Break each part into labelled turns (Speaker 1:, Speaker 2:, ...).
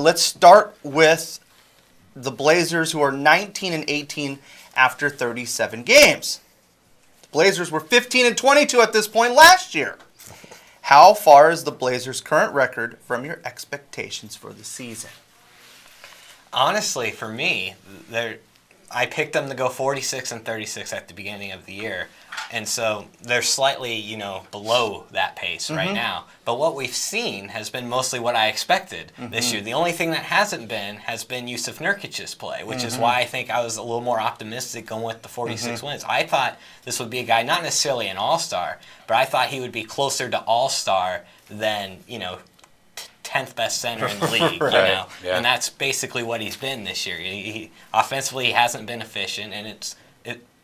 Speaker 1: Let's start with the Blazers, who are 19-18 after 37 games. The Blazers were 15-22 at this point last year. How far is the Blazers' current record from your expectations for the season?
Speaker 2: Honestly, for me, I picked them to go 46-36 at the beginning of the year. And so they're slightly, below that pace right now. But what we've seen has been mostly what I expected this year. The only thing that hasn't been has been Jusuf Nurkic's play, which is why I think I was a little more optimistic going with the 46 wins. I thought this would be a guy, not necessarily an all-star, but I thought he would be closer to all-star than, 10th best center in the league,
Speaker 3: Yeah.
Speaker 2: And that's basically what he's been this year. Offensively, he hasn't been efficient, and it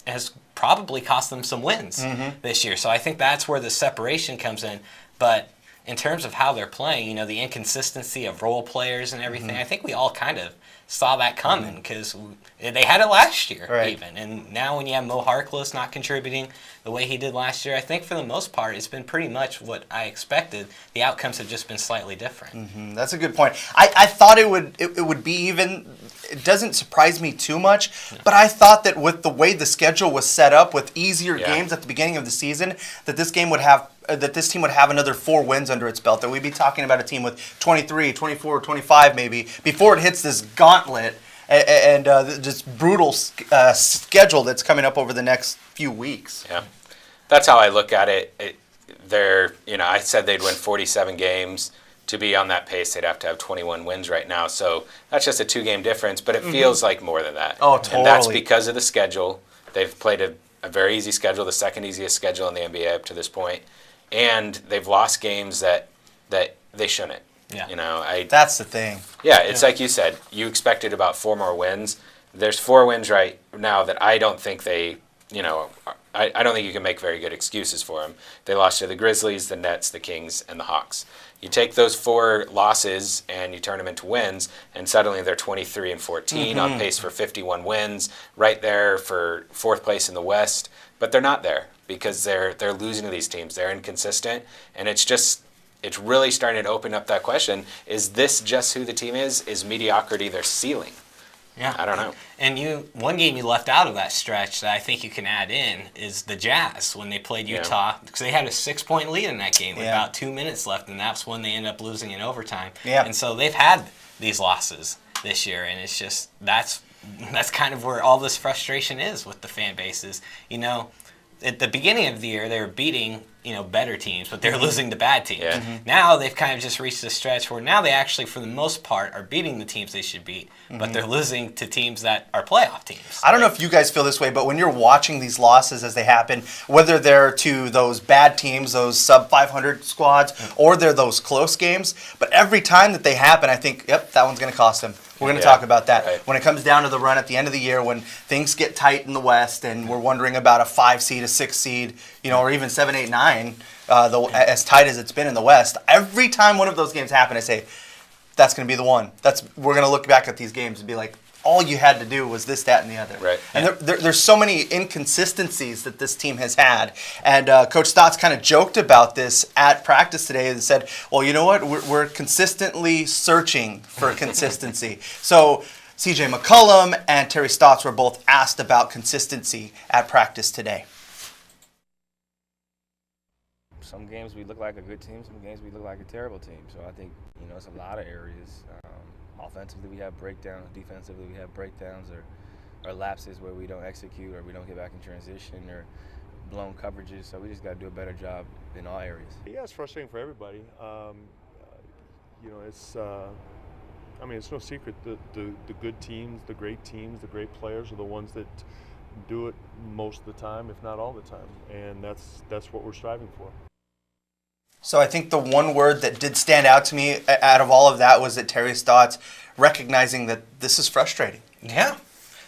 Speaker 2: has probably cost them some wins this year. So I think that's where the separation comes in. But in terms of how they're playing, the inconsistency of role players and everything, I think we all kind of saw that coming because they had it last year even. And now when you have Mo Harkless not contributing the way he did last year, I think for the most part it's been pretty much what I expected. The outcomes have just been slightly different.
Speaker 1: That's a good point. I thought it would be even. It doesn't surprise me too much, but I thought that with the way the schedule was set up, with easier games at the beginning of the season, that this team would have another 4 wins under its belt, that we'd be talking about a team with 23, 24, 25 maybe, before it hits this gauntlet and this brutal schedule that's coming up over the next few weeks.
Speaker 3: Yeah, that's how I look at it. I said they'd win 47 games. To be on that pace, they'd have to have 21 wins right now. So that's just a 2-game difference, but it feels like more than that.
Speaker 1: Oh, totally.
Speaker 3: And that's because of the schedule. They've played a very easy schedule, the second easiest schedule in the NBA up to this point. And they've lost games that they shouldn't.
Speaker 2: Yeah.
Speaker 1: That's the thing.
Speaker 3: Yeah, it's like you said. You expected about 4 more wins. There's 4 wins right now that I don't think I don't think you can make very good excuses for them. They lost to the Grizzlies, the Nets, the Kings, and the Hawks. You take those 4 losses and you turn them into wins, and suddenly they're 23-14 on pace for 51 wins, right there for 4th place in the West. But they're not there because they're losing to these teams. They're inconsistent, and it's really starting to open up that question: is this just who the team is? Is mediocrity their ceiling?
Speaker 2: Yeah,
Speaker 3: I don't know.
Speaker 2: And one game you left out of that stretch that I think you can add in is the Jazz when they played Utah, because they had a 6-point lead in that game with about 2 minutes left, and that's when they ended up losing in overtime.
Speaker 1: Yeah.
Speaker 2: And so they've had these losses this year, and it's just that's kind of where all this frustration is with the fan bases. At the beginning of the year, they were beating better teams, but they're losing to bad teams.
Speaker 3: Yeah.
Speaker 2: Now they've kind of just reached a stretch where now they actually, for the most part, are beating the teams they should beat, but they're losing to teams that are playoff teams.
Speaker 1: I don't know if you guys feel this way, but when you're watching these losses as they happen, whether they're to those bad teams, those sub-500 squads, or they're those close games, but every time that they happen, I think, yep, that one's going to cost them. We're going to talk about that. Right. When it comes down to the run at the end of the year, when things get tight in the West and we're wondering about a 5 seed, a 6 seed, or even 7, 8, 9, as tight as it's been in the West, every time one of those games happen, I say, that's going to be the one. We're going to look back at these games and be like, all you had to do was this, that, and the other.
Speaker 3: Right.
Speaker 1: And there's so many inconsistencies that this team has had. And Coach Stotts kind of joked about this at practice today and said, well, you know what? We're consistently searching for consistency. So CJ McCollum and Terry Stotts were both asked about consistency at practice today.
Speaker 4: Some games we look like a good team, some games we look like a terrible team. So I think, it's a lot of areas. Offensively, we have breakdowns. Defensively, we have breakdowns or lapses where we don't execute or we don't get back in transition or blown coverages. So we just got to do a better job in all areas.
Speaker 5: Yeah, it's frustrating for everybody. It's no secret that the good teams, the great players are the ones that do it most of the time, if not all the time. And that's what we're striving for.
Speaker 1: So I think the one word that did stand out to me out of all of that was that Terry Stotts recognizing that this is frustrating.
Speaker 2: Yeah.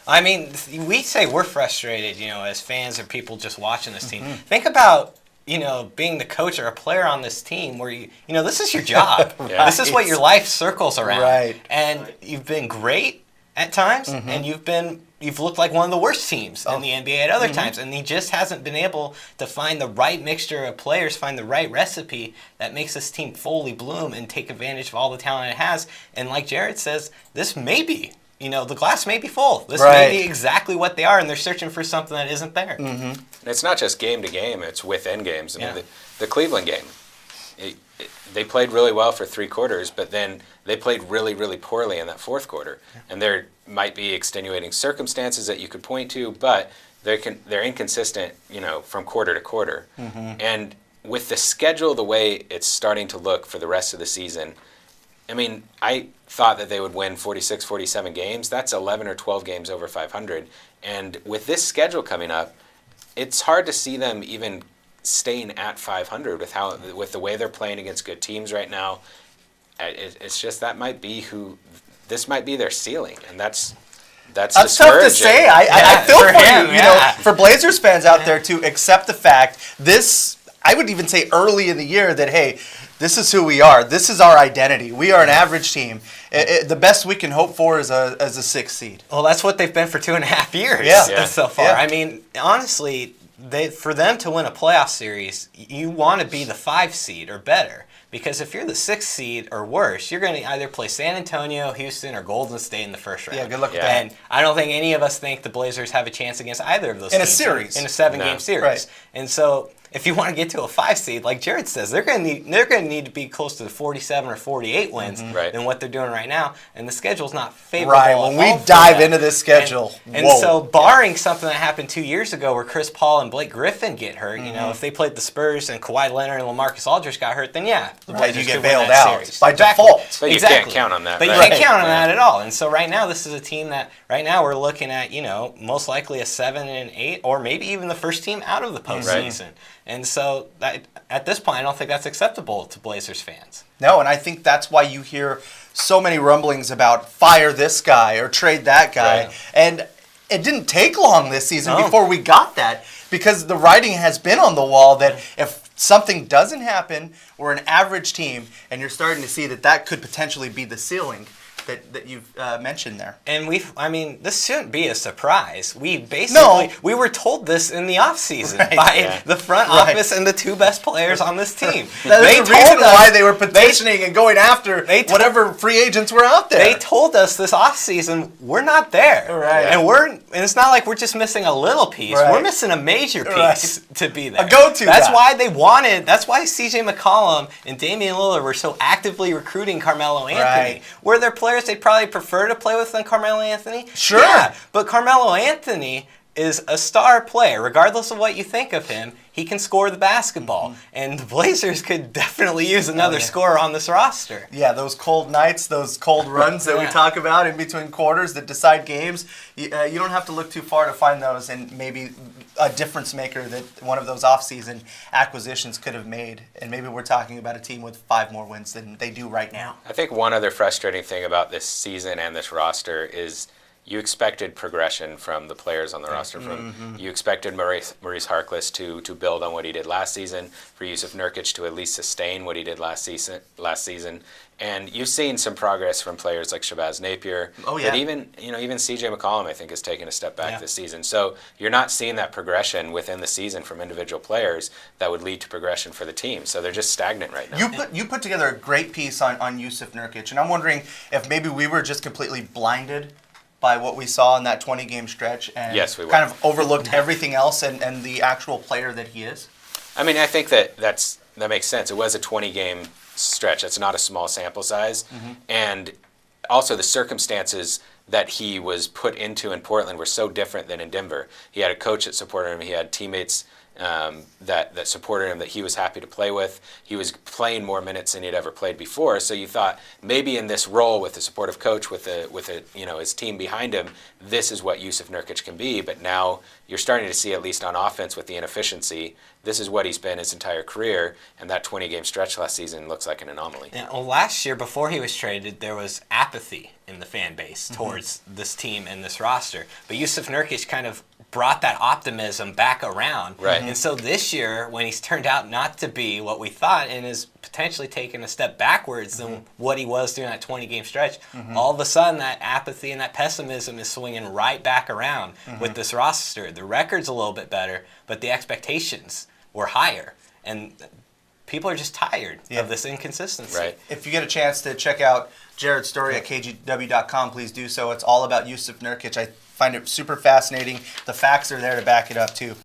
Speaker 2: I mean, we say we're frustrated, as fans or people just watching this team. Think about, being the coach or a player on this team where, this is your job.
Speaker 1: Right.
Speaker 2: This is what your life circles around.
Speaker 1: Right.
Speaker 2: And you've been great at times, and you've been you've looked like one of the worst teams in the NBA at other times, and he just hasn't been able to find the right mixture of players, find the right recipe that makes this team fully bloom and take advantage of all the talent it has. And like Jared says, this may be, the glass may be full. This may be exactly what they are, and they're searching for something that isn't there.
Speaker 3: And it's not just game to game; it's within games. I mean, the Cleveland game, they played really well for 3 quarters, but then they played really, really poorly in that 4th quarter. And there might be extenuating circumstances that you could point to, but they're inconsistent, from quarter to quarter. And with the schedule the way it's starting to look for the rest of the season, I mean, I thought that they would win 46, 47 games. That's 11 or 12 games over 500. And with this schedule coming up, it's hard to see them even staying at 500 with the way they're playing against good teams right now. It's just this might be their ceiling, and that's
Speaker 1: tough to say. I feel for you, for Blazers fans out there to accept the fact this. I would even say early in the year that, hey, this is who we are. This is our identity. We are an average team. The best we can hope for is a 6th seed.
Speaker 2: Well, that's what they've been for 2.5 years so far.
Speaker 1: Yeah.
Speaker 2: I mean, honestly, for them to win a playoff series, you want to be the 5 seed or better. Because if you're the 6th seed or worse, you're going to either play San Antonio, Houston, or Golden State in the first round.
Speaker 1: Yeah, good luck with that.
Speaker 2: And I don't think any of us think the Blazers have a chance against either of those
Speaker 1: in
Speaker 2: teams
Speaker 1: a series.
Speaker 2: In a 7-game series.
Speaker 1: Right.
Speaker 2: And so if you want to get to a 5 seed, like Jared says, they're going to need to be close to the 47 or 48 wins than what they're doing right now. And the schedule's not favorable.
Speaker 1: Right. When we dive into this schedule,
Speaker 2: and so barring something that happened 2 years ago where Chris Paul and Blake Griffin get hurt, if they played the Spurs and Kawhi Leonard and LaMarcus Aldridge got hurt, then the Blazers
Speaker 1: you get
Speaker 2: could win
Speaker 1: bailed
Speaker 2: that
Speaker 1: out
Speaker 2: series.
Speaker 1: by default.
Speaker 3: But you can't count on that.
Speaker 2: But you can't count on that at all. And so right now, this is a team that right now we're looking at, most likely a 7-8 or maybe even the first team out of the postseason. Right. And so at this point, I don't think that's acceptable to Blazers fans.
Speaker 1: No, and I think that's why you hear so many rumblings about fire this guy or trade that guy. Right. And it didn't take long this season before we got that, because the writing has been on the wall that if something doesn't happen, we're an average team, and you're starting to see that could potentially be the ceiling that you've mentioned there.
Speaker 2: And this shouldn't be a surprise. We were told this in the offseason by the front office and the 2 best players on this team.
Speaker 1: That's the reason why they were petitioning and going after whatever free agents were out there.
Speaker 2: They told us this offseason, we're not there.
Speaker 1: Right.
Speaker 2: And it's not like we're just missing a little piece.
Speaker 1: Right.
Speaker 2: We're missing a major piece to be there.
Speaker 1: A go-to
Speaker 2: That's why C.J. McCollum and Damian Lillard were so actively recruiting Carmelo Anthony. Were there players they'd probably prefer to play with than Carmelo Anthony?
Speaker 1: Sure.
Speaker 2: Yeah, but Carmelo Anthony is a star player. Regardless of what you think of him, he can score the basketball. And the Blazers could definitely use another scorer on this roster.
Speaker 1: Yeah, those cold nights, those cold runs that we talk about in between quarters that decide games, you don't have to look too far to find those, and maybe a difference maker that one of those offseason acquisitions could have made. And maybe we're talking about a team with 5 more wins than they do right now.
Speaker 3: I think one other frustrating thing about this season and this roster is you expected progression from the players on the roster. You expected Maurice Harkless to build on what he did last season, for Jusuf Nurkic to at least sustain what he did last season. And you've seen some progress from players like Shabazz Napier. But even C.J. McCollum, I think, has taken a step back this season. So you're not seeing that progression within the season from individual players that would lead to progression for the team. So they're just stagnant right now.
Speaker 1: You put together a great piece on Jusuf Nurkic, and I'm wondering if maybe we were just completely blinded by what we saw in that 20-game stretch and kind of overlooked everything else and the actual player that he is?
Speaker 3: I mean, I think that makes sense. It was a 20-game stretch. It's not a small sample size. And also the circumstances that he was put into in Portland were so different than in Denver. He had a coach that supported him. He had teammates that supported him, that he was happy to play with. He was playing more minutes than he'd ever played before. So you thought maybe in this role with the supportive coach, with his team behind him, this is what Jusuf Nurkic can be. But now you're starting to see, at least on offense with the inefficiency, this is what he's been his entire career, and that 20-game stretch last season looks like an anomaly.
Speaker 2: Yeah, well, last year, before he was traded, there was apathy in the fan base towards this team and this roster. But Jusuf Nurkic kind of brought that optimism back around.
Speaker 3: Right.
Speaker 2: And so this year, when he's turned out not to be what we thought and is potentially taking a step backwards than what he was during that 20-game stretch, all of a sudden that apathy and that pessimism is swinging right back around with this roster. The record's a little bit better, but the expectations were higher. And people are just tired of this inconsistency.
Speaker 3: Right.
Speaker 1: If you get a chance to check out Jared's story at kgw.com, please do so. It's all about Yusuf Nurkic. I find it super fascinating. The facts are there to back it up, too.